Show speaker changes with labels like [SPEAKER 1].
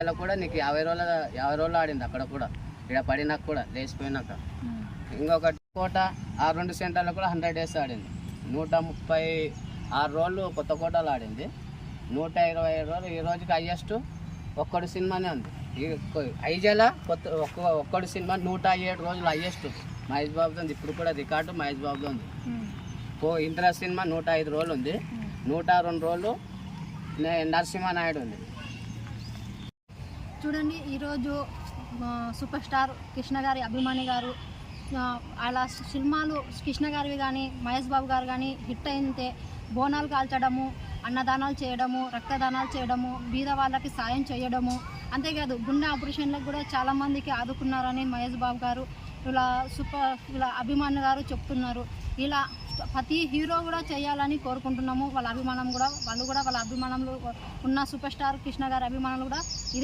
[SPEAKER 1] అలా కూడా నీకు 50 రోజులు ఆడింది అక్కడ కూడా, ఇక్కడ పడినాక కూడా లేచిపోయినాక. ఇంకొకటి కోట ఆ 2 సెంటర్లో కూడా 100 days ఆడింది. 136 రోజులు కొత్త కోటలో ఆడింది. 127 రోజులు ఈ రోజుకి హైయెస్ట్ ఒక్కడు సినిమానే ఉంది. ఈ ఐజల ఒక్కడు సినిమా 107 రోజులు హైయెస్ట్ మహేష్ బాబుది ఉంది. ఇప్పుడు కూడా రికార్డు మహేష్ బాబుది ఉంది. ఇంద్ర సినిమా 105 రోజులు ఉంది. 102 రోజులు నరసింహనాయుడు ఉంది.
[SPEAKER 2] చూడండి, ఈరోజు సూపర్ స్టార్ కృష్ణ గారి అభిమాని గారు అలా సినిమాలు కృష్ణ గారివి కానీ మహేష్ బాబు గారు కానీ హిట్ అయితే బోనాలు కాల్చడము, అన్నదానాలు చేయడము, రక్తదానాలు చేయడము, బీద వాళ్ళకి సాయం చేయడము, అంతేకాదు గుండె ఆపరేషన్లకు కూడా చాలామందికి ఆదుకున్నారని మహేష్ బాబు గారు ఇలా అభిమాని గారు చెప్తున్నారు. ఇలా ప్రతి హీరో కూడా చేయాలని కోరుకుంటున్నాము. వాళ్ళ అభిమానం కూడా వాళ్ళ అభిమానంలో ఉన్న సూపర్ స్టార్ కృష్ణ గారి అభిమానులు కూడా ఇదే